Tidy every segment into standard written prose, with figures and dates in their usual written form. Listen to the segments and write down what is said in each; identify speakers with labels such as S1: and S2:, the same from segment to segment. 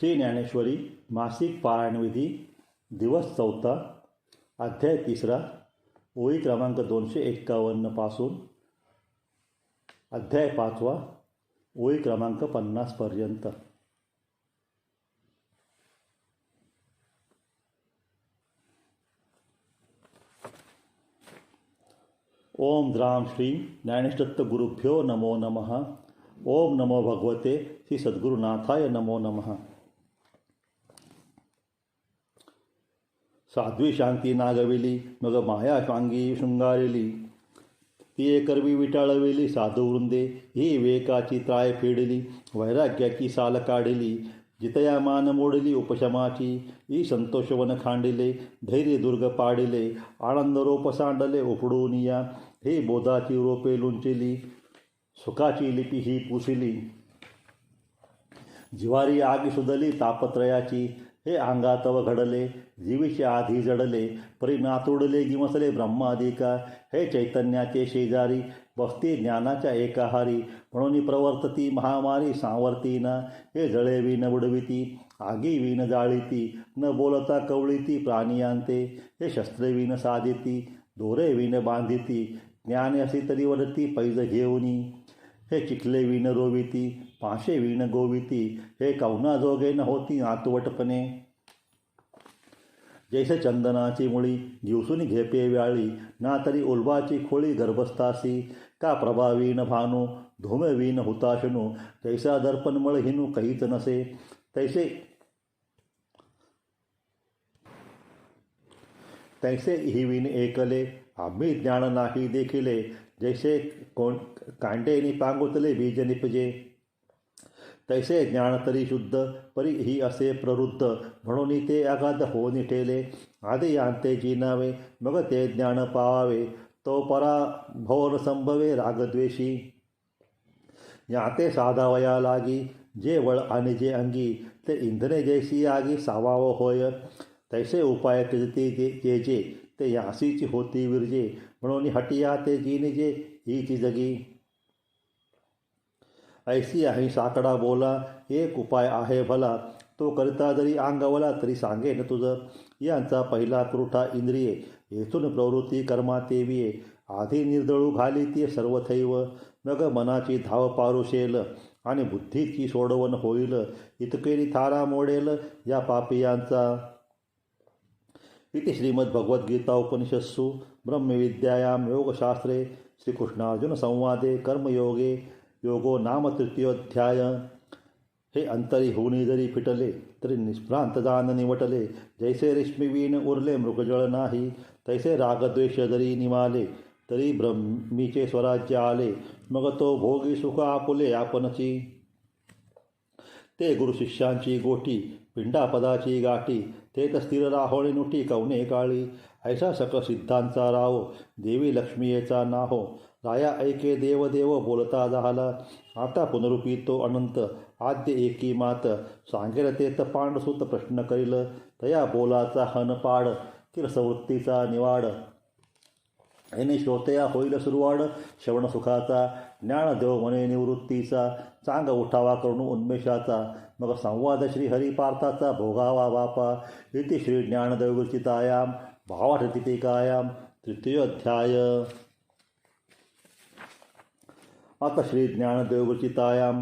S1: श्री ज्ञानेश्वरी मासिक पारायण विधी दिवस 4, अध्याय 3, ओळी क्रमांक 251 पासून अध्याय 5, ओळी क्रमांक 50 पर्यंत. ओम द्राम श्री ज्ञानेशदत्त गुरुभ्यो नमो नमः. ओम नमो भगवते श्री सद्गुरुनाथाय नमो नमः. साध्वी शांती नागविली मग माया शांगी शृंगारिली. ती करवी विटाळविली साधू वृंदे ही विवेकाची त्राय फेडली. वैराग्याची साल काढली जितया मान मोडली उपशमाची. ई संतोषवन खांडिले धैर्य दुर्ग पाडिले. आनंद रोप सांडले उपडून या. हे बोधाची रोपे लुंचिली सुखाची लिपी ही पुसिली. जिवारी आगी सुदली तापत्रयाची. हे अंगातव घडले जीवीचे आधी जडले. परी नातुडले गिमसले ब्रह्मादिका. हे चैतन्याचे शेजारी बसती ज्ञानाच्या एकाहारी. म्हणून प्रवर्तती महामारी सांवर्तीना. हे जळे विन उडविती आगी विन जाळीती. न बोलता कवळीती प्राणियांते. हे शस्त्रे विन साधिती दोरे विन बांधिती. ज्ञान असे तरी वरती पैज घेऊनी. हे चिखले विन रोविती पाशे विन गोविती. हे कौना जोगे न होती नातवटपणे. जैसे चंदनाची मुळी दिवसून घेपे व्याळी. ना तरी उल्बाची खोळी गर्भस्थासी. का प्रभावीन भानू धूमवीन हुताशनू. जैसा दर्पण मळ हिनू काहीच नसे. तैसे हिविन एकले आम्ही ज्ञान नाही देखिले. जैसे कांडेनी पांगुतले बीज निपजे. तैसे ज्ञान तरी शुद्ध परी ही असे प्रवृद्ध. म्हणून ते अगाध होऊन ठेले. आधी आणते जिनावे मग ते ज्ञान पावावे. तो पराभवन संभवे रागद्वेषी. याते साधावया लागी जे वळ आणि जे अंगी. ते इंधने जैसी आगी सावाव होय. तैसे उपाय किजती जे जे ते यासीची होती विरजे. म्हणून हटिया ते जिन जे हीची जगी. ऐसी आहे साकडा बोला एक उपाय आहे भला. तो करिता जरी अंगवला तरी सांगेन तुझं. यांचा पहिला क्रूठा इंद्रिये येथून प्रवृत्ती कर्मा तेविये. आधी निर्दळू घाली ती सर्वथैव. मग मनाची धाव पारुशेल आणि बुद्धीची सोडवण होईल. इतकेरी थारा मोडेल या पापियांचा. इति श्रीमद्भगवद्गीता उपनिषत्सु ब्रह्मविद्यायां योगशास्त्रे श्रीकृष्णार्जुन संवादे कर्मयोगे योगो नाम 3य. हे अंतरी होऊनी जरी फिटले तरी निष्भ्रांत जान निवटले. जैसे रेशमीवीन उरले मृगजळ नाही. तैसे रागद्वेष जरी निमाले तरी ब्रह्मीचे स्वराज्य आले. मग तो भोगी सुख आपुले आपणची. ते गुरुशिष्यांची गोटी पिंडापदाची गाठी. तेत स्थिर राहोणी नुटी कवने काळी. ऐसा सकळ सिद्धांचा राहो देवी लक्ष्मीचा नाहो. राया ऐके देवदेव बोलता झाला. आता पुनरुपी तो अनंत आद्य एकी मात. सांगेल तेत पांडसुत प्रश्न करील. तया बोलाचा हनपाड किरसवृत्तीचा निवाड. ऐने श्रोतया होईल सुरुवाड श्रवण सुखाचा. ज्ञानदेव म्हणे निवृत्तीचा. चांग उठावा करून उन्मेषाचा. मग संवाद श्रीहरी पार्थाचा भोगावा बापा. इति श्री ज्ञानदेवचितायां भावार्थदीपिकायां 3य अध्याय. आता श्री ज्ञानदेवचितायां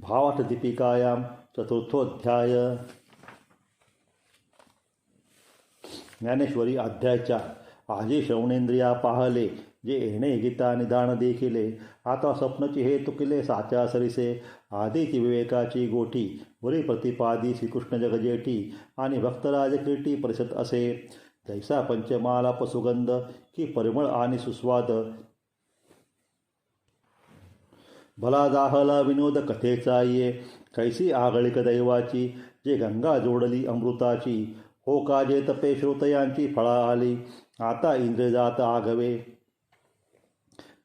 S1: भावार्थदीपिकायां 4थोऽध्याय. ज्ञानेश्वरी अध्याय 4. आजी श्रवणेंद्रिया पाहले जे येणे गीता निदान देखिले. आता स्वप्नची हे तुकिले साच्या सरिसे. आधीची विवेकाची गोठी वरी प्रतिपादी श्रीकृष्ण जगजेठी. आणि भक्तराज कीर्ती परिषद असे. जैसा पंचमालाप सुगंध की परिमळ आणि सुस्वाद. भला दाहला विनोद कथेचा ये. कैसी आगळिक दैवाची जे गंगा जोडली अमृताची. हो काजे तपे श्रोतयांची फळा आली. आता इंद्र जात आघवे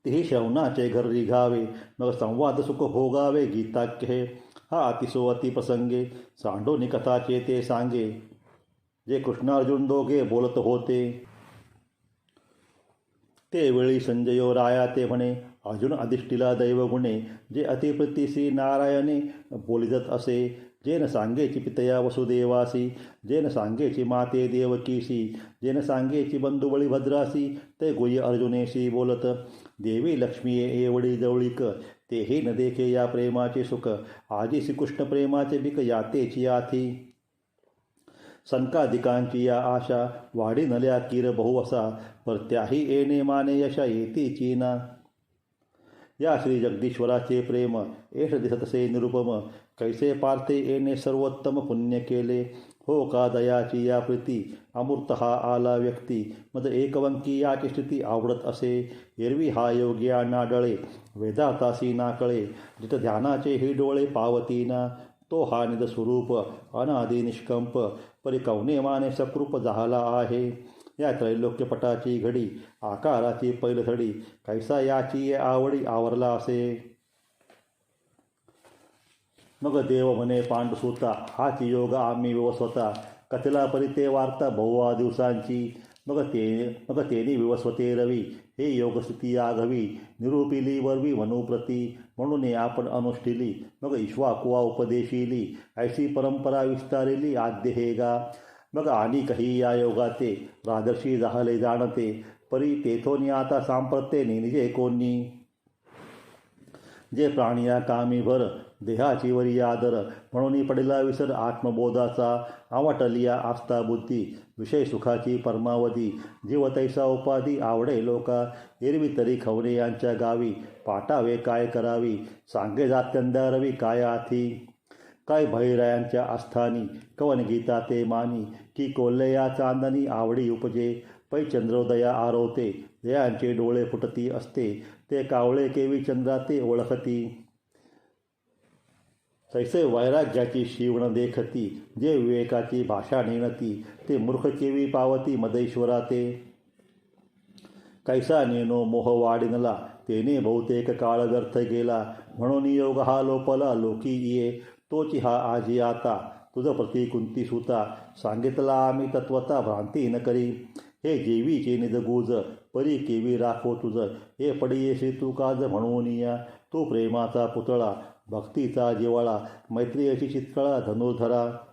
S1: तीही श्रवणाचे घर रिघावे. मग संवाद सुख भोगावे गीताख्य हे. हा अतिसो अतिप्रसंगे सांडोनी कथाचे ते सांगे. जे कृष्णार्जुन दोघे बोलत होते ते वेळी संजयो राया ते म्हणे. अर्जुन अधिष्ठिला दैवगुणे जे अतिप्रती श्री नारायणे बोलिजत असे. जेन सांगेची पितया वसुदेवासी, जेन सांगेची माते देवकीसी, जेन सांगेची बंधुबळी भद्रासी, ते गुह्य अर्जुनेशी बोलत. देवी लक्ष्मीये एवढी जवळीक, तेही न देखे या प्रेमाचे सुख. आजी श्रीकृष्ण प्रेमाचे बिक यातेची आथी. संकादिकांची या आशा, वाढी नल्या किर बहुवसा. परत्याही येणे माने यशा येतीची ना. या श्री जगदीश्वराचे प्रेम, एष दिसतसे निरुपम. कैसे पार्थे येणे सर्वोत्तम पुण्य केले. हो का दयाची या प्रीती, अमूर्त हा आला व्यक्ती. मद एकवंकी याची स्थिती आवडत असे. एरवी हा योग्या नाडळे, वेदातासी नाकळे. जित ध्यानाचे ही डोळे पावतीना. तो हा निज स्वरूप, अनादि निष्कंप. परिकवने माने सकृप झाला आहे. या त्रैलोक्यपटाची घडी, आकाराची पैलथडी. कैसा याची आवडी आवरला असे. मग देव म्हणे पांडुसुता, हाची योग आम्ही विवस्वता. कथला परिते वार्ता बहुवा दिवसांची. मग तेनी विवस्वते रवी, हे योगस्थिती आघवी. निरूपिली वरवी मनुप्रती, म्हणून आपण अनुष्ठिली. मग ईश्वाकुवा उपदेशिली, ऐशी परंपरा विस्तारिली आद्य हे गा. मग आणि काही या योगाते, राजर्षी झाले जाणते. परी तेथोनी आता सांप्रते निजे कोणी. जे प्राणिया कामी भर, देहाची वरी आदर. म्हणून पडला विसर आत्मबोधाचा. आवटलिया आस्था बुद्धी, विषय सुखाची परमावधी. जीव तैसा उपाधी आवडे लोका. एरवी तरी खवणे यांच्या गावी, पाटावे काय करावी. सांगे जात्यंदा रवी काय आथी. काय भैरायांच्या आस्थानी, कवन गीता ते मानी. की कोल्हया चांदणी आवडी उपजे. पै चंद्रोदया आरवते, दयांचे डोळे फुटती असते. ते कावळे केवी चंद्रा ते ओळखती. तैसे वैराग्याची शिवण देखती, जे विवेकाची भाषा नेणती. ते मूर्ख केवी पावती मदेश्वरा ते. कैसा नेनो मोह वाढिनला, तेने बहुतेक काळ व्यर्थ गेला. म्हणून योग हा लोपला लोकी ये. तोची हा आजी आता, तुझ प्रति कुंती सुता. सांगितला आम्ही तत्वता भ्रांती न करी. हे जेवीचे निज गुज, परी केवी राखो तुझ. हे पडियेशी तू काज म्हणून या. तू प्रेमाचा पुतळा, भक्तीचा जिवाळा. मैत्रियेची चितळा धनुर्धरा.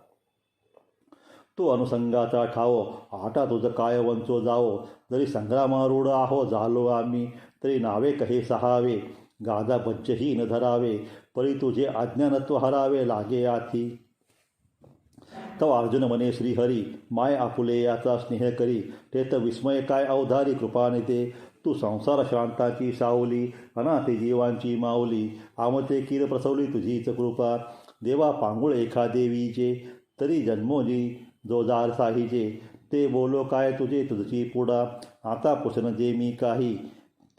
S1: तो अनुसंगाचा ठावो, आटा तुझ काय वंचो जावो. जरी संग्रामारूढ आहो झालो आम्ही, तरी नावे कहे सहावे. गाजा बज्जही न धरावे, परी तुझे अज्ञानत्व हरावे लागे आथी. तव अर्जुन म्हणे श्रीहरी, माय आपुले याचा स्नेह करी. तेत विस्मय काय अवधारी कृपानिते. तू संसार शांताची सावली, अनाथे जीवांची माऊली. आमते किर प्रसवली तुझीच कृपा. देवा पांगुळ एखा देवीचे, तरी जन्मोजी जो जार साहीचे. ते बोलो काय तुझे तुझची पुडा. आता पुसन जे मी काही,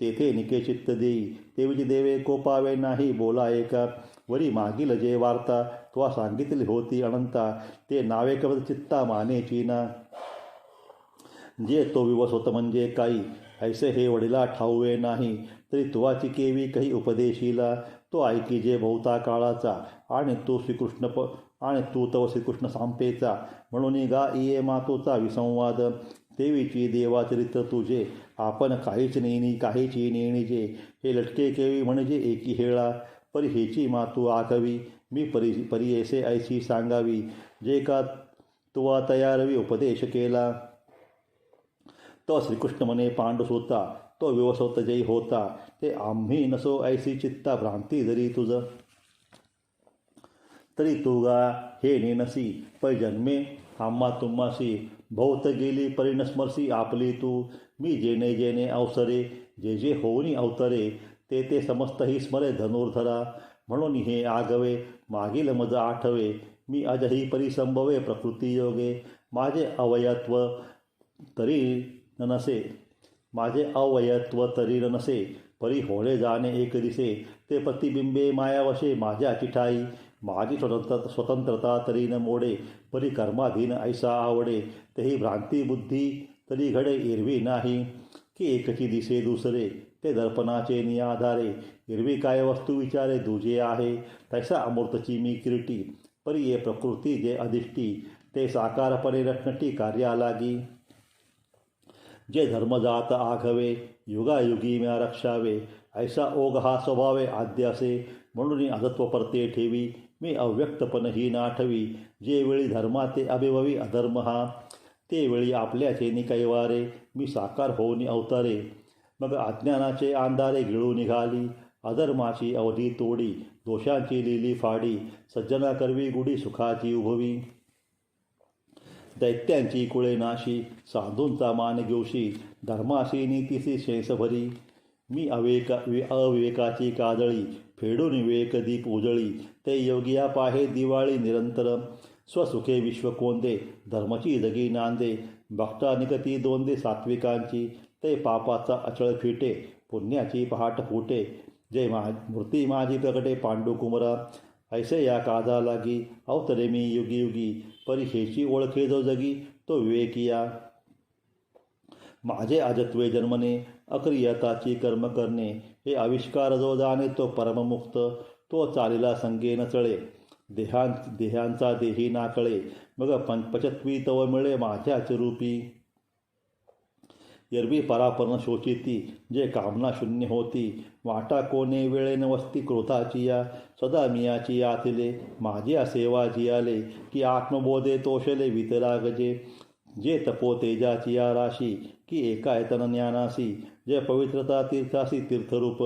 S1: तेथे निके चित्त देई. तेवीची देवे कोपावे नाही बोला एका. वरी मागील जे वार्ता, तुवा सांगितली होती अनंता. ते नावे कवत चित्ता मानेची ना. जे तो विवस्वत म्हणजे काही, ऐसे हे वडिला ठाऊवे नाही. तरी तुवाची केवी काही उपदेशीला. तो ऐकी जे बहुता काळाचा, आणि तू तव श्रीकृष्ण सांपेचा. म्हणून गा इये मातोचा विसंवाद. देवीची देवाचरित्र तुझे, आपण काहीच नेणी काहीची नेणीजे. हे लटके केवी म्हणजे एकी हेळा. परी हेची मातू आखवी, मी परियेसे ऐशी सांगावी. जे का तुवा तयारवी उपदेश केला. तो श्रीकृष्ण म्हणे पांडुसुता, तो विवस्वत जयी होता. ते आम्ही नसो ऐसी चित्ता भ्रांती जरी तुझ. तरी तू गा हे नेनसी, पै जन्मे आम्हा तुम्हासी. बहुत गेली परिणस्मरसी आपली तू. मी जेणे जेणे अवसरे, जे जे होऊनी अवतरे. ते समस्तही स्मरे धनुर्धरा. म्हणून हे आगवे, मागील मज आठवे. मी अजही परिसंभवे प्रकृती योगे. माझे अवयत्व तरी न नसे. परी होळे जाणे एक दिसे. ते प्रतिबिंबे मायावशे माझ्या चिठाई. माझी स्वतंत्रता तरी न मोडे. परी कर्माधीन ऐसा आवडे. तेही भ्रांती बुद्धी तरी घडे एरवी नाही. की एकची दिसे दुसरे, ते दर्पणाचे नियाधारे. एरवी काय वस्तू विचारे दुजे आहे. तैसा अमूर्तची मी किरीटी. परी ये प्रकृती जे अधिष्ठी. ते साकारपणे रटनटी कार्या लागी. जे धर्मजात आघवे, युगायुगी म्या रक्षावे. ऐसा ओघ हा स्वभावे आद्य असे. म्हणून अधत्व परते ठेवी. मी अव्यक्तपण ही नाठवी, जे वेळी धर्माते अभिभवी अधर्म हा, ते वेळी आपल्याचे कैवारे, मी साकार होऊन अवतारे. मग अज्ञानाचे अंधारे गिळू निघाली, अधर्माची अवधी तोडी, दोषांची लिली फाडी, सज्जना करवी गुढी सुखाची उभवी. दैत्यांची कुळे नाशी, साधूंचा मान घेऊशी, धर्माशी नीतीशी शेष भरी. मी अविवेकाची काजळी, फेडून विवेक दीप उजळी, ते योगिया पाहे दिवाळी निरंतर. स्वसुखे विश्व कोंदे, धर्मची जगी नांदे, भक्ता निकती दोंदे सात्विकांची, ते पापाचा अचळ फिटे, पुण्याची पहाट फुटे. जय मूर्ती माझी प्रगटे पांडुकुमरा, ऐसे या काजा लागी, अवतरे मी युगी युगी, परी हेची ओळखे जो जगी, तो विवेकिया. माझे अजत्वे जन्मने, अक्रियताची कर्म करणे, हे आविष्कार जो जाणे तो परममुक्त. तो चालीला संगे न चळे, देहांचा देही नाकळे, मग पचत्वी तव मिळे माझ्याच रूपी. एरवी परापर्ण शोचिती, जे कामना शून्य होती, वाटा कोणे वेळेन वस्ती क्रोधाची या. सदा मियाची आतिले, माझ्या सेवा जियाले, की आत्मबोधे तोषले वितरागजे. जे तपो तेजाची या राशी, की एकायतन ज्ञानासी, जे पवित्रता तीर्थासी तीर्थरूप,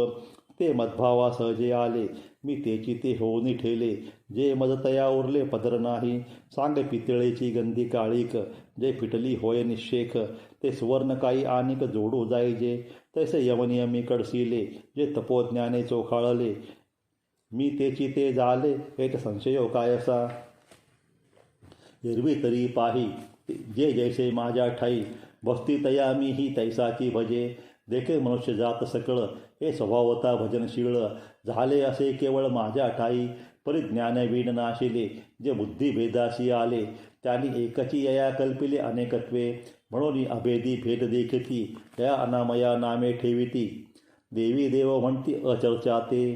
S1: ते मद्भावा सहजे आले, मी तेची ते होऊनी ठेले. जे मदतया उरले पदर नाही, सांग पितळेची गंधी काळीक, जे पिटली होय निशेख, ते सुवर्ण काही आनिक जोडू जाईजे. तैसे यमनियमी कडसिले, जे तपोज्ञाने चोखाळले, मी तेची ते झाले, एक संशयो कायसा. एरवी तरी पाही, जे जैसे माझ्या ठाई, बसती तया मी ही तैसाची भजे. देखे मनुष्य जात सकळ, हे स्वभावता भजनशीळ, झाले असे केवळ माझ्या ठाई. परिज्ञान वीण नाशिले, जे बुद्धिभेदाशी आले, त्यांनी एकची यया कल्पिले अनेकत्वे. म्हणून अभेदी भेद देखती, या अनामया नामे ठेविती. देवी देव म्हणती अचर्चा ते,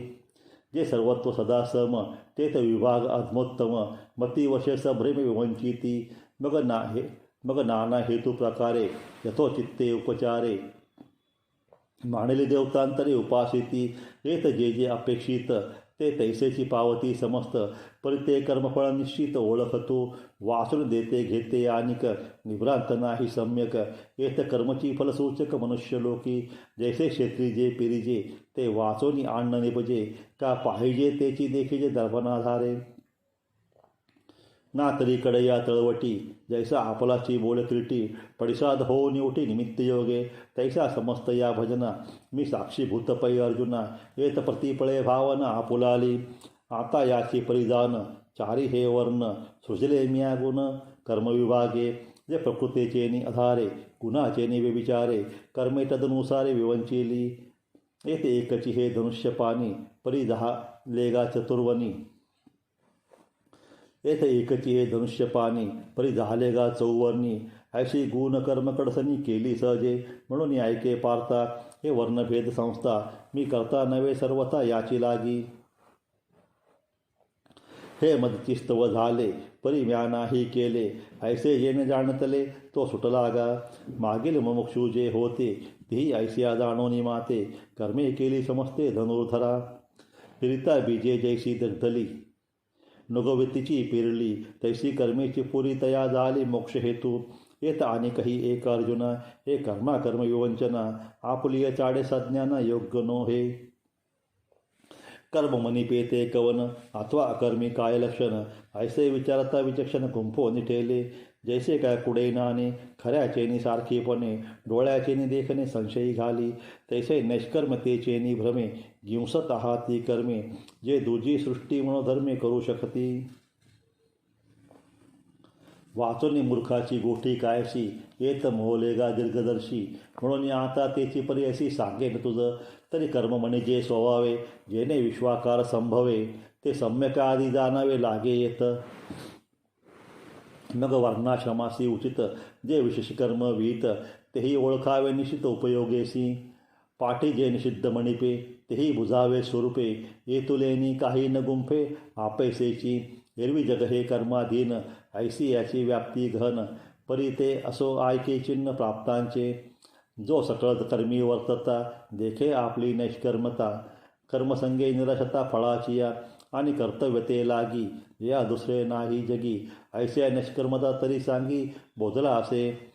S1: जे सर्वत्व सदा सम, तेथ विभाग अधमोत्तम. मतिवशेष भ्रम विवंचिती, मग नाना हेतू प्रकारे, यथोचित्ते उपचारे. मानली देवतांतरी उपासिती, येत जे जे अपेक्षित, ते तैसेची पावती समस्त. परिते कर्मफळ निश्चित ओळखतो, वाचून देते घेते आनिक, निभ्रांत नाही सम्यक. येत कर्मची फलसूचक मनुष्यलोकी, जैसे क्षेत्री जे पिरिजे, ते वाचोनी अन्न निपजे. का पाहिजे तेची देखीजे दर्पणाधारे, ना तरी कडया तळवटी, जैसा आपलाची बोल त्रिटी. पडिसाद होऊन उठी निमित्त योगे, तैसा समस्त या भजना. मी साक्षीभूत पै अर्जुना, येत प्रतिपळे भावना आपुलाली. आता याची परिधान, चारी हे वर्ण, सृजले म्या गुण कर्मविभागे. जे प्रकृतीचेनी आधारे, गुणाचेनी व्यभिचारे, कर्मे तदनुसारे विवंचिली. येथे एकची हे धनुष्यपाणी, परी 10 लेगा चतुर्वनी. येथे एकची हे धनुष्यपाणी, परी झाले गा चौवर्णी. ऐशी गुण कर्म कडसनी केली सहजे, म्हणून ऐके पार्था, हे वर्णभेद संस्था. मी करता नवे सर्वथा याची लागी. हे मदचिस्तव झाले, परी म्या नाही केले, ऐसे येणे जाणतले, तो सुटला गा. मागील मुमुक्षु जे होते, तेही ऐसिया जाणोनी माते. कर्मे केली समजते धनुर्धरा, फिरिता बीजे जैसी दग्धली. नुगवतीची पेरली, तैसी कर्मेची पुरी तया झाली मोक्ष हेतू. येत आणि काही एक अर्जुना, हे कर्म विवंचना. आपुलिय चाडे सज्ञाना योग्य नो हे. कर्म मनी पेते कवन, अथवा अकर्मी काय लक्षण. ऐसे विचारता विचक्षण कुंभो निठेले. जैसे काय कुडे नाणे, खऱ्याचेनी सारखेपणे, डोळ्याचेनी देखणे संशयी घाली. तैसे नैष्कर्मतेचेनी भ्रमे, गिंसत आहात ती कर्मे. जे दुजी सृष्टी मनोधर्मे करू शकती. वाचोनी मूर्खाची गोष्टी कायशी, येत मोहलेगा दीर्घदर्शी. म्हणून आता तेची परी अशी सांगेन तुझ. तरी कर्म म्हणे जे स्वभावे, जेणे विश्वाकार संभवे, ते सम्यक आधी जाणावे लागे येत. मग वर्णाश्रमासी उचित, जे विशेष कर्म विहित, तेही ओळखावे निश्चित उपयोगेसी. पाठी जे निषिद्ध मणिपे, तेही बुजावे स्वरूपे. येतुलेनी काही न गुंफे आपैसेची. एरवी जग हे कर्माधीन, ऐसी याची व्याप्ती घन. परी ते असो आयके चिन्ह प्राप्तांचे. जो सकळ कर्मी वर्तता, देखे आपली नैष्कर्मता. कर्मसंगे निराशता फळाची या, आणि कर्तव्य ते लागी, या दुसरे नाही जगी. ऐसे निष्कर्मता तरी सांगी, बोधला असे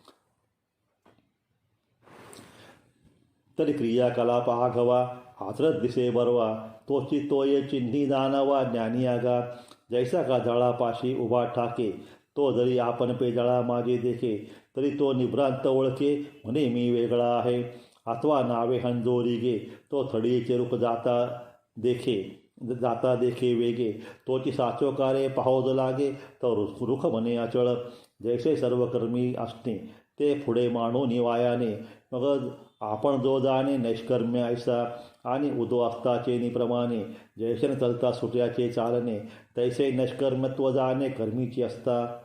S1: तरी क्रियाकलाप आघवा, आचरत दिसे बरवा. तोची तोय चिन्ही जाणवा, ज्ञानी आगा. जैसा का जळापाशी उभा ठाके, तो जरी आपण पे जळा माझे देखे. तरी तो निभ्रांत ओळखे, म्हणे मी वेगळा आहे. अथवा नावे हंजोरी गे, तो थडीचे रूप जाता देखे वेगे. तोची साचो कार्य पाहोज लागे, तो रुख म्हणे अचळ. जैसे सर्व कर्मी असणे, ते पुढे मांडून वायाने. मग आपण जो जाणे नैष्कर्म्य ऐसा, आणि उदो असताचे निप्रमाणे. जैसे चलता सुट्याचे चालणे, तैसे नैष्कर्म्यत्व जाणे कर्मीची असता.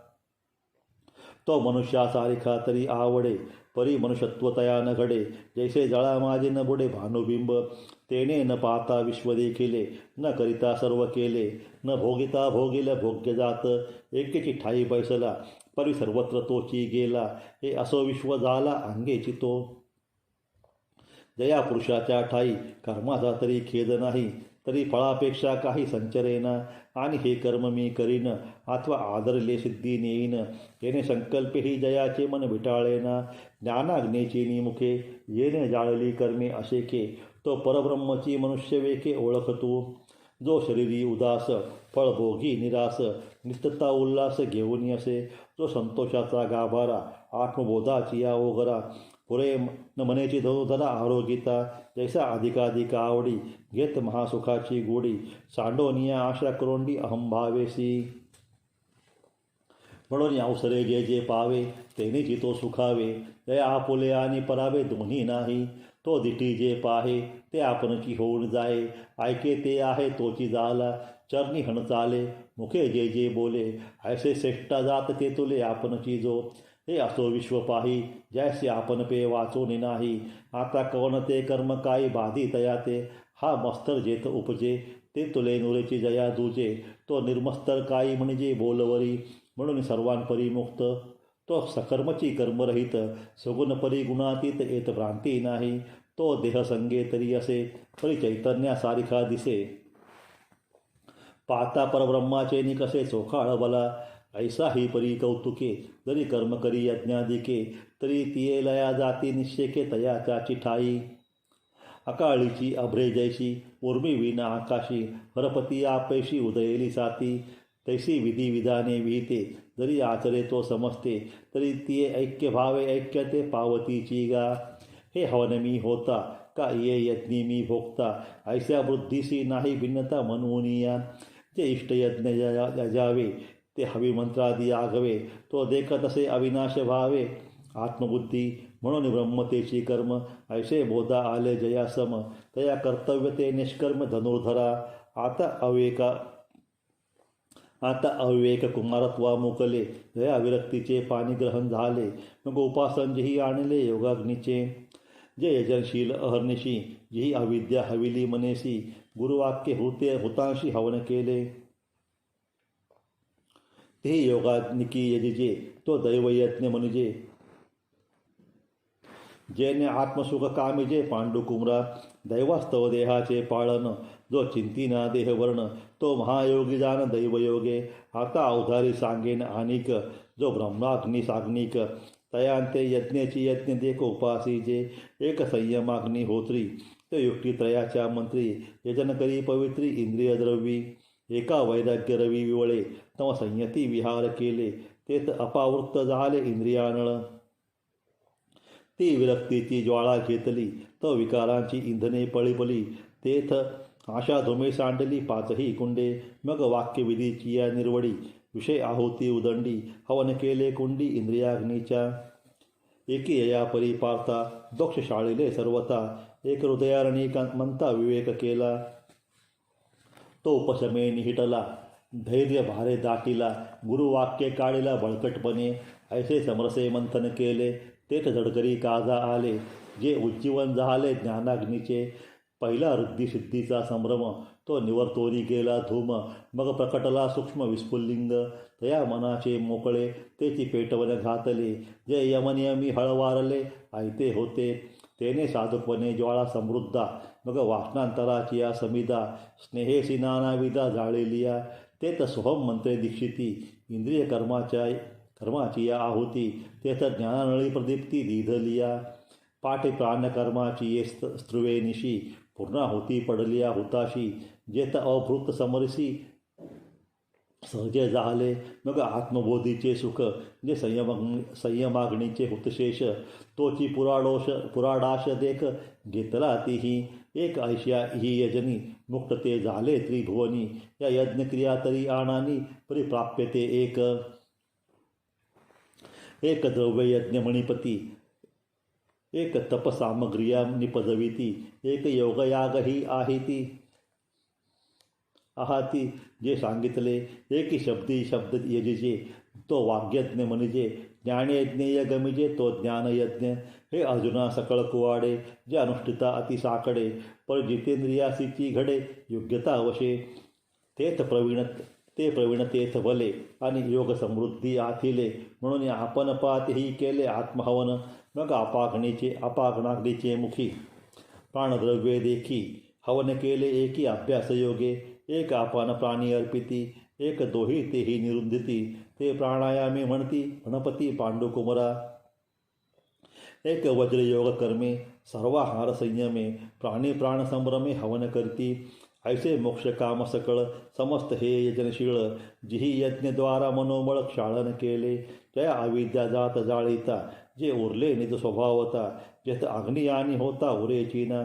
S1: तो मनुष्यासारिखा तरी आवडे, परी मनुष्यत्व तया न घडे. जैसे जळा माझे न बुडे भानुबिंब, तेने न पाहता विश्व देखिले. न करिता सर्व केले, न भोगिता भोगिल भोग्य जात. एकेची ठाई बैसला, परी सर्वत्र तोची गेला. हे असो विश्व झाला अंगेची तो. जया पुरुषाच्या ठाई कर्माचा तरी खेद नाही, तरी फळापेक्षा काही संचरेना. आणि हे कर्म मी करीन, अथवा आदरले सिद्धी नेईन. येणे संकल्पे ही जयाचे मन विटाळेना. ज्ञानाग्नेची निमुखे, येणे जाळली कर्मे असेके. तो परब्रह्मची मनुष्य वेके ओळखतो. जो शरीरी उदास, फळभोगी निरास, नित्यता उल्हास घेऊन असे. जो संतोषाचा गाभारा, आत्मबोधाची या ओघरा. पुरे न मनेची धनुधरा आरोगिता. जैसा अधिकाधिक आवडी, घेत महासुखाची गोडी. सांडोनिया आशा करोंडी अहंभावेसी. म्हणून अवसरे जे जे पावे, तेनेची तो सुखावे. दया आपुले आणि परावे दोन्ही नाही. तो दिठी जे पाहे, ते आपणची होऊन जाये. ऐके ते आहे तोची जाला, चरणी हण चाले. मुखे जे जे बोले, ऐसे श्रेष्ठा जात ते तुले आपणची जो. हे असो विश्व पाही, जैसे आपण पे वाचून नाही. आता कवन ते कर्म काही बाधी तया ते. हा मस्तर जेथ उपजे, ते तुले नुरेची जया दुजे. तो निर्मस्तर काही म्हणजे बोलवरी, म्हणून सर्वांपरी मुक्त. तो सकर्मची कर्मरहित, सगुण परी गुणातीत येत भ्रांती नाही. तो देहसंगे तरी असे, परी चैतन्यासारिखा दिसे. पाहता परब्रह्माचे निकसे चोखाळ बला. ऐसा ही परी कौतुके, जरी कर्म करी यज्ञादिके. तरी तिये लया जाती निश्चेके तयाच्याची ठाई. अकाळीची अभ्रे जैशी, उर्मी विना आकाशी. हरपती आपैशी उदयेली साती. तैसी विधी विधाने विहिते, जरी आचरे तो समजते. तरी तिये ऐक्य भावे ऐक्यते पावतीची गा. हे हवन मी होता, का ये यज्ञी मी भोगता. ऐसा बुद्धीसी नाही भिन्नता मनवुनिया. जे इष्टयज्ञ यजावे, ते हवी मंत्रादी आघवे. तो देखत असे अविनाश भावे. आत्मबुद्धी म्हणून ब्रह्मतेची कर्म, ऐसे बोधा आले जयासम. तया कर्तव्य ते निष्कर्म धनुर्धरा. आता अविवेक कुमारत्वा मुकले. जया विरक्तीचे पाणी ग्रहण झाले. मग उपासन जेही आणले योगाग्नीचे. जे यजनशील अहर्निशी, जेही अविद्या हविली मनेसी. गुरुवाक्य हुतांशी हवन केले, ते योगाग्निकी यजिजे. तो दैवयज्ञ म्हणजे, जेने आत्मसुख कामिजे पांडुकुमरा. दैवास्तव देहाचे पाळन, जो चिंतिना देहवर्ण. तो महायोगी जाण दैवयोगे. आता अवधारी सांगेन अनिक, जो ब्रह्माग्नी साग्निक. तयांते यज्ञेची यज्ञ देख उपासी जे. एक संयमाग्नी होत्री, तो युक्तित्रयाच्या मंत्री. यजन करी पवित्री इंद्रिय द्रवी. एका वैराग्य रवी विवळे, तव संयती विहार केले. तेथ अपावृत्त झाले इंद्रियानळ. ती विरक्तीची ज्वाळा घेतली, तो विकारांची इंधने पळीपली. तेथ आशा धुमे सांडली पाचही कुंडे. मग वाक्यविधीची या निर्वडी, विषय आहुती उदंडी. हवन केले कुंडी इंद्रियाग्नीच्या. एकी यया परी पार्था, दोक्ष शाळिले सर्वता. एक हृदयारणी म्हणता विवेक केला, तो उपशमे निहिटला. धैर्य भारे दाटिला, गुरुवाक्य काढिला बळकटपणे. ऐसे समरसे मंथन केले, तेथ झडकरी काजा आले. जे उज्जीवन झाले ज्ञानाग्नीचे. पहिला वृद्धी सिद्धीचा संभ्रम, तो निवर्तोनी गेला धूम, मग प्रकटला सूक्ष्म विस्फुल्लिंग. तया मनाचे मोकळे तेची पेटवण घातले, जे यमनियमी हळवारले आयते होते. तेने साधुपणे ज्वाळा समृद्धा, मग वासनांतराची या समिदा. स्नेहेसी नानाविधा जाळेलिया, तेत सोहम मंत्रे दीक्षिती. इंद्रिय कर्माची या आहुती, तेथ ज्ञाननळी प्रदीप्ती दीधलिया. पाठे प्राणकर्माची ये स्त्रुवे निशी, पूर्णाहुती पडलिया हुताशी. जेथ अभृत समरसी सहजे जाहले, मग आत्मबोधीचे सुख. जे संयमाग्नीचे हुतशेष, तोची पुराडाश देख घेतला तीही. एक ऐशिया ही यजनी, मुक्त ते झाले त्रिभुवनी. या यज्ञक्रिया तरी आणानी, परिप्राप्य ते एक. एक द्रव्ययज्ञ मणिपती, एक तपसामग्रिया निपजविती. एक योगयाग ही आहिती आहाती. जे सांगितले एकी शब्दी शब्द यजिजे, तो वाग्यज्ञ म्हणजे. ज्ञानयज्ञेय गमिजे, तो ज्ञानयज्ञ. हे अर्जुना सकळ कुवाडे, जे अनुष्ठिता अतिसाकडे. पर जितेंद्रियासीची घडे, योग्यता वशे. ते प्रवीण तेथ भले, आणि योग समृद्धी आथिले. म्हणून आपण पातेही केले आत्महवन, मग अपाग्नाग्नीचे मुखी. प्राणद्रव्ये देखी हवन केले एकी अभ्यासयोगे. एक आपण प्राणी अर्पिती, एक दोही तेही निरुंदिती. ते प्राणायामी म्हणती गणपती पांडुकुमरा. एक वज्रयोग कर्मे, सर्वाहार संयमे. प्राणी प्राण संभ्रमे हवन करती. ऐसे मोक्ष काम सकळ, समस्त हे यजनशीळ. जिही यज्ञद्वारा मनोमळ क्षाळन केले, जया अविद्या जात जाळीता. जे उरले निज स्वभावता, जेथ अग्नी आणि होता उरेचीना.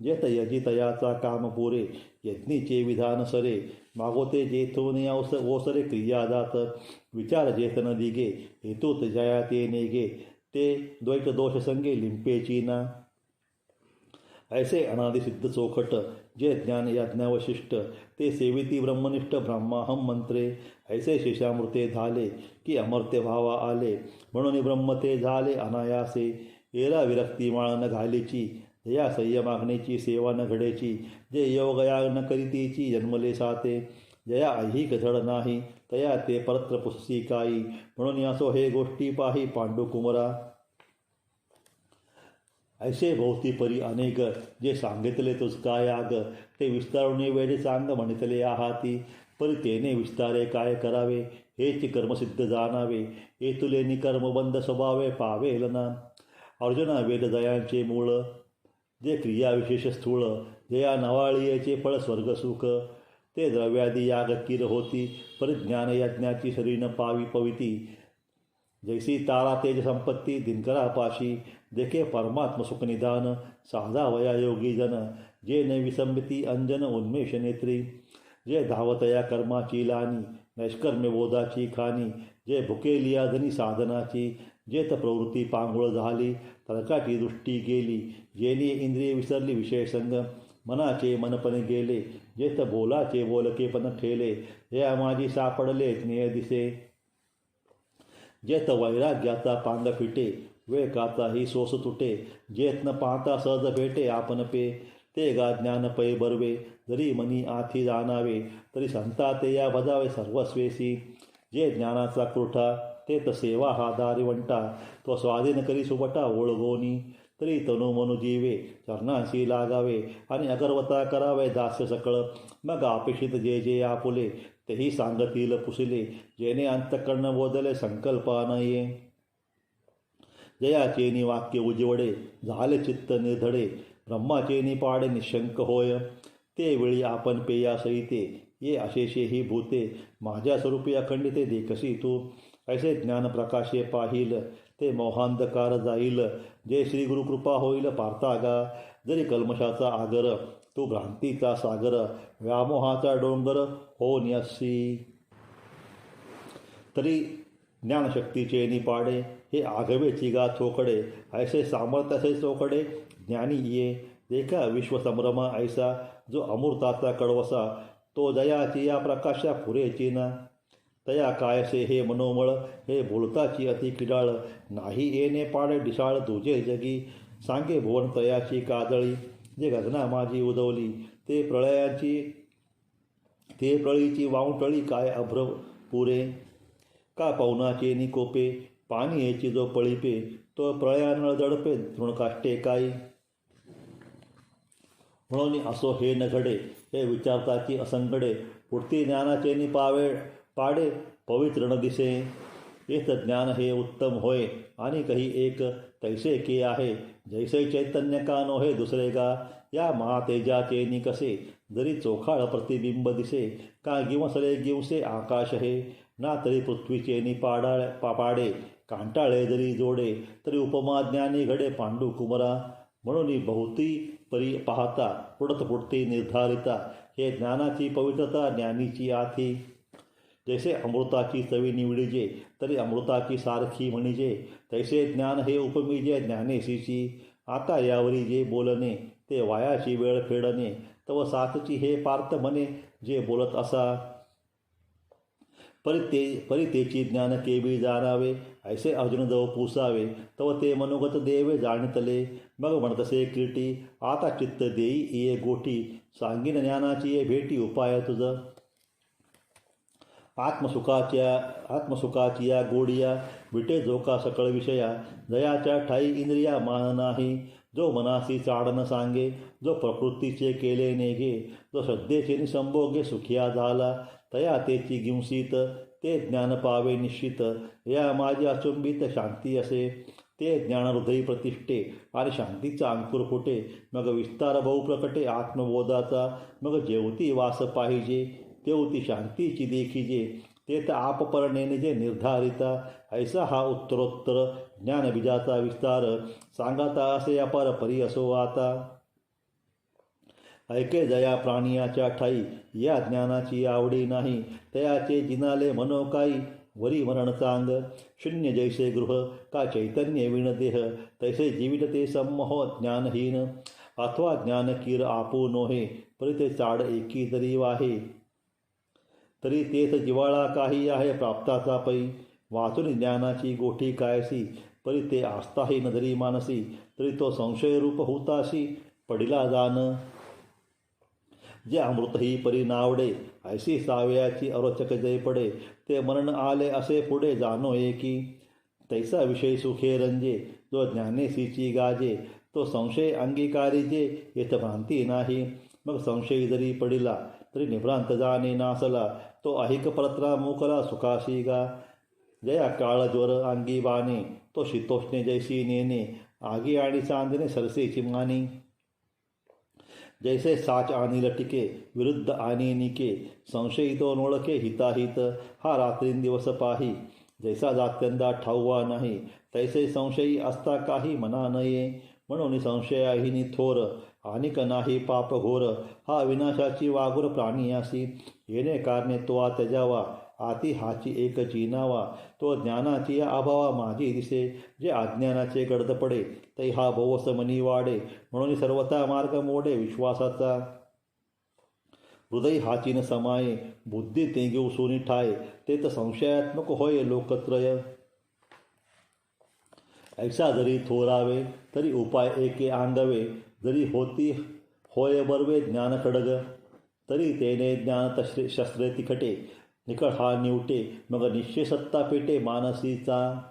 S1: जेथ यजितयाचा काम पुरे, यज्ञीचे विधान सरे. मागोते जेथून ओसरे क्रिया जात, विचार जेथन दिगे. हेतूत जया ते नेगे, ते द्वैत दोष संगे लिंपेचीना. ऐसे अनादिसिद्ध चोखट, जे ज्ञान यज्ञावशिष्ट. ते सेविती ब्रह्मनिष्ठ ब्रह्माहम मंत्रे. ऐसे शेषामृते झाले, की अमर्त्य भावा आले. म्हणून ब्रह्म ते झाले अनायासे. एरा विरक्ती माळ न घालीची, जया संयमाग्नेची सेवा न घडेची. जे योगयाग न करीतीची जन्मले साते. जया ऐहिक झड नाही, तया ते परत्र पुससी काही. म्हणून यासो हे गोष्टी पाही पांडुकुमरा. ऐसे भोवती परी अनेक, जे सांगितले तुझका याग. ते विस्तारुणे वेळ सांग म्हणितले आहाती. परी तेने विस्तारे काय करावे, हेच कर्मसिद्ध जाणावे. एतुले निकर्मबंध स्वभावे पावेल ना. अर्जुना वेददयांचे मूळ, जे क्रियाविशेष स्थूळ. जया नवाळीयेचे फळ स्वर्गसुख. ते द्रव्यादी याग किर होती, परिज्ञान यज्ञाची शरीर पावी पविती. जैसी तारा तेज संपत्ती दिनकरापाशी. देखे परमात्म सुख निदान, साधा वया योगी जन. जे न विसंबिती अंजन उन्मेष नेत्री. जे धावतया कर्माची लानी, नैष्कर्म्य बोधाची खानी. जे भुकेलिया धनी साधनाची. जेथ प्रवृत्ती पांगुळ झाली, तर्काची दृष्टी गेली. जेने इंद्रिय विसरली विषयसंग, मनाचे मनपण गेले. जेथ बोलाचे बोलकेपण ठेले, या माझी सापडले ज्ञेय दिसे. जेथ वैराग्याचा पांग फिटे, विवेकाचाही सोस तुटे. जेथ न पाहता सहज भेटे आपण पे, ते गा ज्ञान पै बरवे. जरी मनी आथी जाणावे, तरी संता ते या भजावे सर्वस्वेसी. जे ज्ञानाचा कुरठा, तेत सेवा हा दारिवंटा. तो स्वाधीन करी सुबटा ओळगोनी. तरी तनु मनु जीवे, चरणाशी लागावे. आणि अगरवता करावे दास्य सकळ. मग अपेक्षित जे जे आपुले, तेही सांगतील पुसले. जेने अंतकर्ण बोधले संकल्पानये. जयाचेनी वाक्य उजवडे, झाले चित्त निर्धडे. ब्रह्माचेनी पाडे निशंक होय, ते वेळी आपण पेया सहिते. ये अशेषे ही भूते, माझ्या स्वरूपी अखंडिते देखसी तू. ऐसे ज्ञान प्रकाशे पाहिल, ते मोहांधकार जाईल. जे श्री गुरुकृपा होईल पार्थागा. जरी कल्मशाचा आगर, तू भ्रांतीचा सागर. व्यामोहाचा डोंगर होऊन यसी. तरी ज्ञानशक्तीचे निपाडे, हे आघवेची गा चोखडे. ऐसे सामर्थ्यसे चोखडे ज्ञानी ये. देखा विश्वसंभ्रमा ऐसा, जो अमृताचा कडवसा. तो जयाची या प्रकाशा पुरेची ना. तया कायसे हे मनोमळ, हे बोलताची अति किडाळ. नाही येणे पाडे डिसाळ तुझे जगी. सांगे भुवन तयाची काजळी, जे गगना माझी उदवली. ते प्रळयाची ते प्रळीची वावटळी काय अभ्र पुरे, का पवनाचे निकोपे पाणी याची जो पळीपे, तो प्रळयानळ दडपे तृणकाष्टे काही. म्हणून असो हे न घडे, हे विचारताची असंगडे, पुढती ज्ञानाचे निपावे पाडे पवित्र न दिसे. येत ज्ञान हे उत्तम होय, आणि काही एक तैसे के आहे, जैसे चैतन्य का नोहे दुसरे का. या महातेजाचे निकसे, जरी चोखाळ प्रतिबिंब दिसे, का गिवसले गिवसे आकाश हे. ना तरी पृथ्वीचे पापाडे, कांटाळे जरी जोडे, तरी उपमा ज्ञानी घडे पांडू कुमरा. म्हणून बहुती परी पाहता, पुढत पुढती निर्धारिता, हे ज्ञानाची पवित्रता ज्ञानीची आथी. जैसे अमृताची चवी निवडीजे, तरी अमृताची सारखी म्हणीजे, तैसे ज्ञान हे उपमीजे ज्ञानेशीची. आता यावरी जे बोलणे, ते वायाची वेळ फेडणे, तव साथची हे पार्थ म्हणे, जे बोलत असा. परी तेची ज्ञान केवी जाणावे, ऐसे अर्जुन जव पुसावे, तव ते मनोगत देवे जाणितले. मग म्हणतसे कीर्ती, आता चित्त देई ये गोठी, सांगीन ज्ञानाची ये भेटी उपाय तुझ. आत्मसुखाची या गोडिया, विटे जो का सकळ विषया, जयाच्या ठाई इंद्रिया मान नाही. जो मनासी चाडन सांगे, जो प्रकृतीचे केले नेघे, जो श्रद्धेचे निसंभोगे सुखिया झाला, तया तेची गिंसीत, ते ज्ञान पावे निश्चित. या माझी अचुंबित शांती असे, ते ज्ञान हृदयी प्रतिष्ठे, आणि शांतीचा अंकुर फुटे. मग विस्तार बहुप्रकटे आत्मबोधाचा, मग जेवती वास पाहिजे, तेवती शांतीची देखीजे. ते तर आपपरणेने जे निर्धारिता, ऐसा हा उत्तरोत्तर ज्ञानबीजाचा विस्तार. सांगाता असे अपार परी असो आता. ऐके जया प्राणियाच्या ठाई, या ज्ञानाची आवडी नाही, तयाचे जिनाले मनोकाई, वरी मरण चांग. शून्य जैसे गृह, का चैतन्य विण देह, तैसे जीवित ते सम्मोह ज्ञानहीन. अथवा ज्ञान कीर आपू नोहे, परी ते चाड एकी तरी वाहे, तरी तेथ जिवाळा काही आहे प्राप्ताचा पै. वाचून ज्ञानाची गोठी कायसी, परी ते आस्थाही नजरी मानसी, तरी तो संशयरूप होताशी पडिला जाण. जे अमृतही परी नावडे, ऐशी सावयाची अरोचक जय पडे, ते मरण आले असे पुढे जाणो एकी. तैसा विषय सुखे रंजे, जो ज्ञानेसीची गाजे, तो संशय अंगीकारी जे, येथ भ्रांती नाही. मग संशयी जरी पडिला, तरी निभ्रांत जाणे नासला, तो ऐक परत्रा मोकला सुखाशी गा. जया काळ ज्वर अंगी बाणे, तो शीतोष्णे जैसी नेने, आगी आणि चांदणे सरसे चिमानी. जैसे साच आणि लटिके, विरुद्ध आणि निके, संशयितो नोळखे हिताहित, हा रात्रींदिवस पाही. जैसा जात्यंदा ठाऊवा नाही, तैसे संशयी असता काही मना नये. म्हणून संशयाहिनी थोर, अनिक नाही पाप घोर, हा विनाशाची वागुर प्राणियासी. येणे कारणे तो त्याजावा, आती हाची एक चिनावा, तो ज्ञानाची या अभावा माझी दिसे. जे अज्ञानाचे गडद पडे, तै हा भोवस मनी वाडे, म्हणून सर्वथा मार्ग मोडे विश्वासाचा. हृदय हाचीन समाये, बुद्धी ते घेऊ सोनी ठाय, ते तर संशयात्मक होय लोकत्रय. ऐसा जरी थोरावे, तरी उपाय एके आंगवे, जरी होती होय बर्वे ज्ञान खडग, तरी तेने ज्ञान शस्त्रे तिखटे, निकळ हा निवटे, मग निश्चय सत्ता पेटे मानसीचा.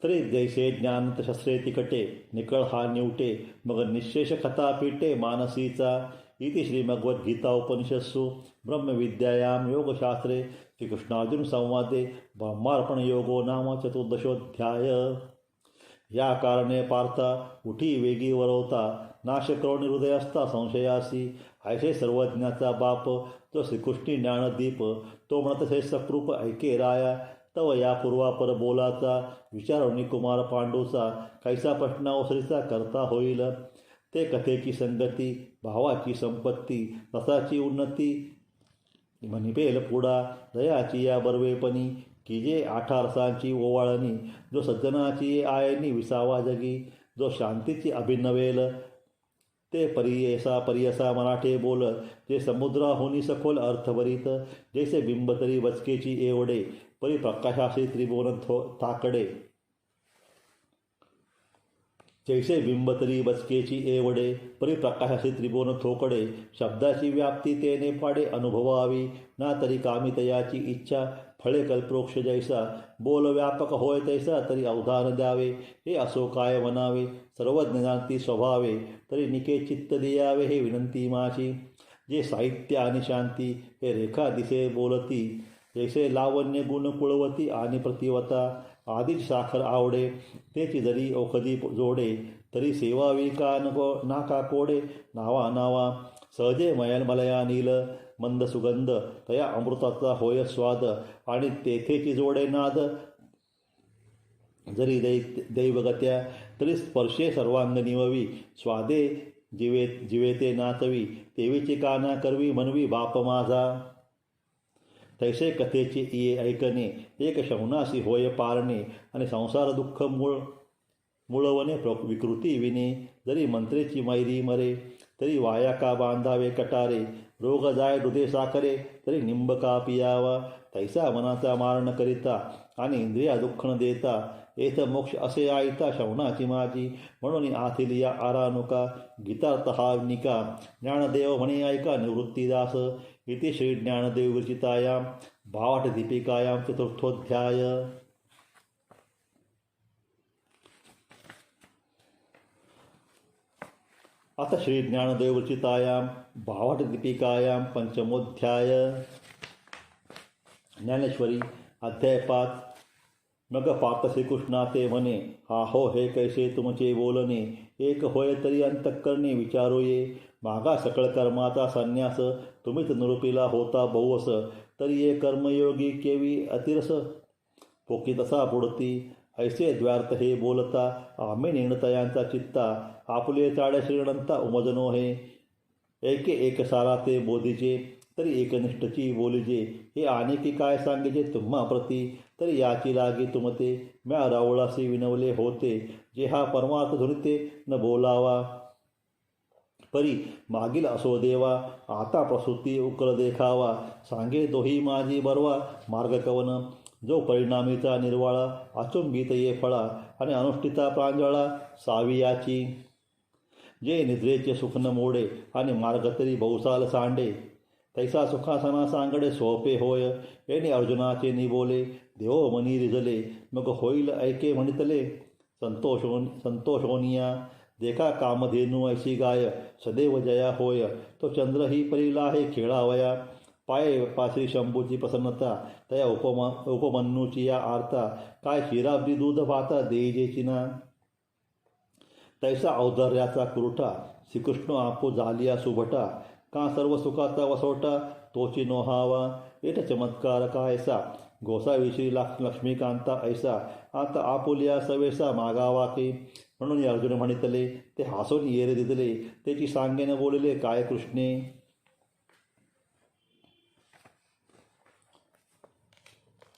S1: तरी जैसे ज्ञान शस्त्रे तिखटे, निकळ हा निवटे, मग निश्चेष कथा पेटे मानसीचा. इति श्रीमद्भगवद्गीता उपनिषत्सु ब्रह्मविद्यायां योगशास्त्रे श्रीकृष्णार्जुन संवादे ब्रह्मार्पण योगो नाम चतुर्दशोऽध्याय. या कारणे पार्था उठी वेगी वरवता, नाश करून हृदयस्था संशयासी. ऐसे सर्वज्ञाचा बाप, जो श्रीकृष्णी ज्ञानदीप, तो म्हणत हे सकृप ऐके राया. तव या पूर्वापर बोलाचा, विचारवणी कुमार पांडूचा, कैसा प्रश्न ओसरीचा करता होईल. ते कथेची संगती, भावाची संपत्ती, रसाची उन्नती, म्हणिपेल पुढा, दयाची या बर्वेपणी, की जे आठा रसांची ओवाळणी. जो सज्जनाची आयनी विसावा जगी, जो शांतीची अभिनवेल, ते परियसा मराठे बोल. जे समुद्राहुनी सखोल अर्थभरित, जैसे बिंब तरी वचकेची एवढे, परी प्रकाशाशी त्रिभुवन ताकडे. जैसे बिंब तरी बचकेची एवढे परिप्रकाशाशी त्रिभुवन थोकडे शब्दाची व्याप्ती तेने पाडे अनुभवावी ना तरी कामी तयाची इच्छा फळे कल्पवृक्ष जैसा बोल व्यापक होय तैसा तरी अवधान द्यावे हे असो काय म्हणावे सर्वज्ञ जाणती स्वभावे तरी निके चित्त दियावे हे विनंती माझी जे साहित्य आणि शांती हे रेखा दिसे बोलती जैसे लावण्य गुण कुळवती आणि प्रतिवता आधीच साखर आवडे तेची जरी ओखदी जोडे तरी सेवावी का नको नाका कोडे नावा नावा सहजे मलया नील मंद सुगंध तया अमृताचा होय स्वाद आणि तेथेची जोडे नाद जरी दैवगत्या तरी स्पर्शे सर्वांग निववी स्वादे जिवेते नाचवी देवीची काना करवी म्हणवी बाप माझा तैसे कथेचे ये ऐकणे एक शौनासी होय पारणे आणि संसार दुःख मुळवणे विकृती विने जरी मंत्रेची मैरी मरे तरी वाया का बांधावे कटारे रोग जाय हृदय साखरे तरी निंब का पियावा तैसा मनाचा मारण करिता आणि इंद्रिया दुःख न देता येथ मोक्ष असे आयता शवनाची माझी म्हणून आथिलिया आरानुका गीतार्थ हा निका ज्ञानदेव म्हणे ऐका निवृत्तीदास इति श्री ज्ञानदेव विरचितायां भावाट दीपिकायां चतुर्थोध्याय। अथ श्री ज्ञानदेव विरचितायां भावाट दीपिकायां पंचमोध्याय। ज्ञानेश्वरी अध्याय 5। मग पार्थ श्रीकृष्णा ते म्हणे हा हो हे कैसे तुमचे बोलणे एक होय तरी अंतःकरणी विचारू ये मागा सकळ कर्माचा संन्यास तुम्हीच निरूपिला होता बहुवस तरी ये कर्मयोगी केवी अतिरस पोकी तसा बुडती ऐसे द्व्यार्थ हे बोलता आम्ही निर्णतयांचा चित्ता आपुले चाडे श्रीणंता उमजनो हे एके एक सारा ते बोधीचे तरी एकनिष्ठची बोलिजे हे आणखी काय सांगिजे तुम्हा प्रती तरी याची लागे तुमते म्या रावळासी विनवले होते जे हा परमार्थ धुरिते न बोलावा परी मागील असो देवा आता प्रसूती उकल देखावा सांगे दोही माझी बरवा मार्ग कवन जो परिणामीचा निर्वाळा अचुंबित ये फळा आणि अनुष्ठिता प्रांजळा सावी याची जे निद्रेचे सुख न मोडे आणि मार्ग तरी बहुसाल सांडे तैसा सुखासना सांगडे सोपे होय येणे अर्जुनाचे निबोले देवो मनी रिजले मग होईल ऐके म्हणितले संतोषोनिया देखा कामधेनू ऐशी गाय सदैव जया होय तो चंद्र ही परिला आहे खेळावया पाय पाश्री शंभूची प्रसन्नता तया उपमन्यूची या आरता काय क्षीराब्दी दूध भाता देईजेची ना तैसा औदार्याचा कुरुठा श्रीकृष्ण आपो झालिया सुभटा का सर्व सुखाचा वसोटा तोची नोहावा एट चमत्कार कायसा गोसाविषयी लक्ष्मीकांता ऐसा आता आपुलिया सवेसा मागावा की म्हणून अर्जुन म्हणितले ते हासून येरे दिदले त्याची सांगेन बोलले काय कृष्णे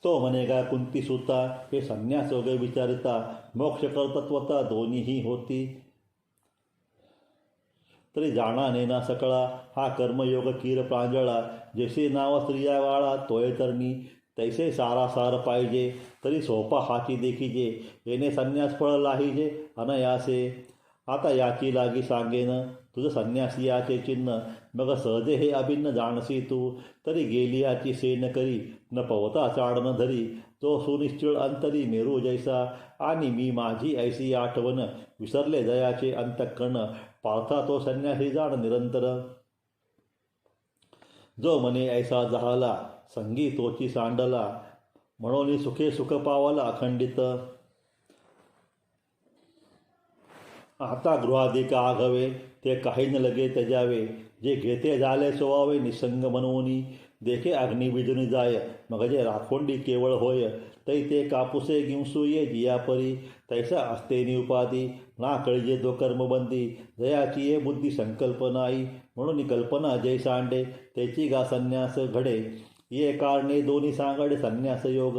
S1: तो म्हणे का कुंती सुता हे संन्यास वगैरे विचारिता मोक्ष कर्तत्वता दोन्हीही होती तरी जाणा नेना सकळा हा कर्मयोग कीर प्रांजळा जैसे नाव स्त्रिया वाळा तोय तरणी तैसे सारासार पाहिजे तरी सोपा हाची देखीजे येणे संन्यास फळ लाहिजे अनयासे आता याची लागी सांगेन तुझं संन्यासी याचे चिन्ह मग सहजे हे अभिन्न जाणसी तू तरी गेली याची सेन करी न पवता चाडन धरी तो सुनिश्चिळ अंतरी मेरू जैसा आणि मी माझी ऐसी आठवण विसरले दयाचे अंतःकरण पार्था तो संन्यासी जाण निरंतर जो मने ऐसा जहाला संगी तोची सांडला म्हणून सुखे सुख पावला अखंडित आता गृहाधिक आघवे ते काही न लगे त्याजावे जे घेते झाले सोवावे निसंग मनवूनी देखे अग्नी बिजून जाय मग जे राखोंडी केवळ होय तै ते कापुसे गिंसू ये जियापरी तैसा असते उपाधी ना कळजे दो कर्मबंदी जयाची ये बुद्धी संकल्प नाही म्हणून कल्पना जय सांडे त्याची गा संन्यास घडे ये कारणे दोन्ही सांगडे संन्यास योग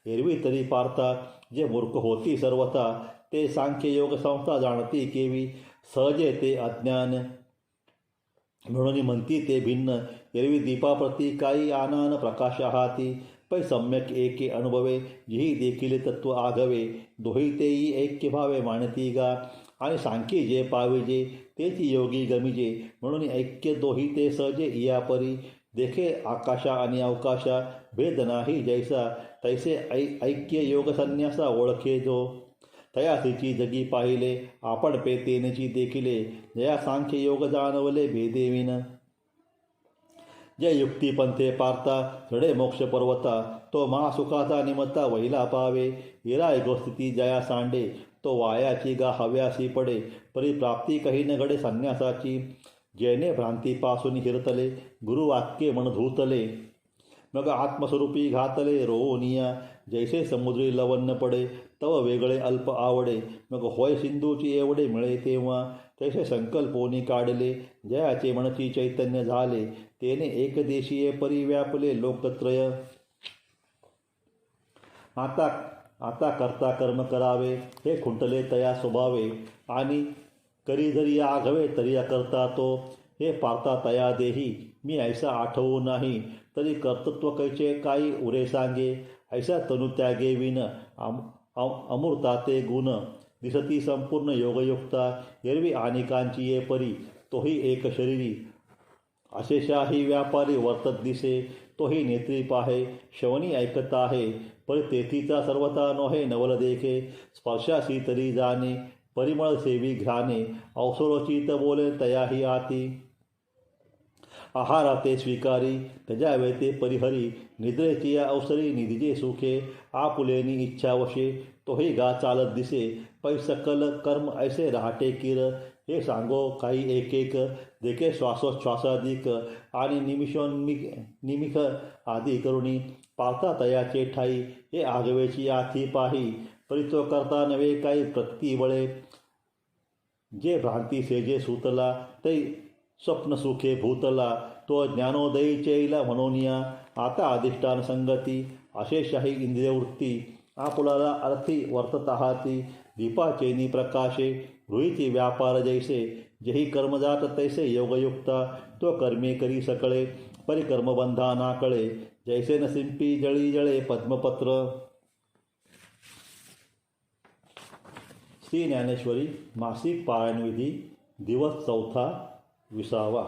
S1: एरवी तरी पार्था जे मूर्ख होती सर्वथा ते सांख्य योग संस्था जाणती केवी सहजे ते अज्ञान म्हणून म्हणती ते भिन्न एरवी दीपाप्रती काही आनान प्रकाश हाती पै सम्यक एके अनुभवे जिही देखील तत्व आघवे दोही तेही ऐक्य भावे मानती गा आणि सांख्ये जे पाविजे तेची योगी गमिजे म्हणून ऐक्य दोही ते सहजे इयापरी देखे आकाशा आणि अवकाशा भेद नाही जैसा तैसे ऐक्य योग संन्यासा ओळखे जो तयासीची जगी पाहिले आपण पेतेनची देखिले जया सांख्य योग जाणवले भेदेविन जय युक्ती पंथे पारता चढे मोक्ष पर्वता तो महासुखाचा निमत्ता वहिला पावे इरा स्थिती जया सांडे तो वायाची गा हव्यासी पडे परिप्राप्ती काही न घडे संन्यासाची जैने भ्रांतीपासून हिरतले गुरुवाक्ये मन धूतले मग आत्मस्वरूपी घातले रोनिया जैसे समुद्री लवन्न पडे तव वेगळे अल्प आवडे मग होय सिंधूची एवढे मिळे तेव्हा तैसे संकल्पोनी काढले जयाचे मनची चैतन्य झाले तेने एकदेशीय परिव्यापले लोकत्रय आता करता कर्म करावे हे खुंटले तया स्वभावे आणि करी जरी आघवे तरी करता तो हे पार्था तया देही मी ऐसा आठवू नाही तरी कर्तृत्व कैचे काही उरे सांगे ऐसा तनु त्यागे विन अमूर्ता ते गुण दिसती संपूर्ण योगयुक्ता एरवी अनेकांची ये परी तोही एक शरीरी अशेषाही व्यापारी वर्तत दिसे तोही नेत्री पाहे शवनी ऐकत आहे परी तेथीचा सर्वता नोहे नवल देखे स्पर्शासी तरी जाणे परिमळ सेवी घ्राणे अवसरोचित बोले तयाही आती आहारा ते स्वीकारी त्याच्यावे ते परिहरी निद्रेची या अवसरी निधीजे सुखे आपुलेनी इच्छावशे तोही गा चालत दिसे पै सकल कर्म ऐसे राहटे किर हे सांगो काही एक एक देखे श्वासोच्छ्वासाधिक आणि निमिख आदी करुणी पार्था तयाचे ठाई हे आगवेची आथी पाही परितो करता नवे काही प्रती वळे जे भ्रांती सेजे सुतला तै स्वप्न सुखे भूतला तो ज्ञानोदयी चैला म्हणूनिया आता अधिष्ठान संगती अशेषाही इंद्रियवृत्ती आपुलाला अर्थी वर्तत आहाती दीपाचेनी प्रकाशे गृहीती व्यापार जैसे जेही कर्मजात तैसे योगयुक्ता तो कर्मे करी सकळे परिकर्मबंधा नाकळे जैसे नसिंपी जळी जळे पद्मपत्र. श्री ज्ञानेश्वरी मासिक पारायण विधी दिवस 4 विसावा.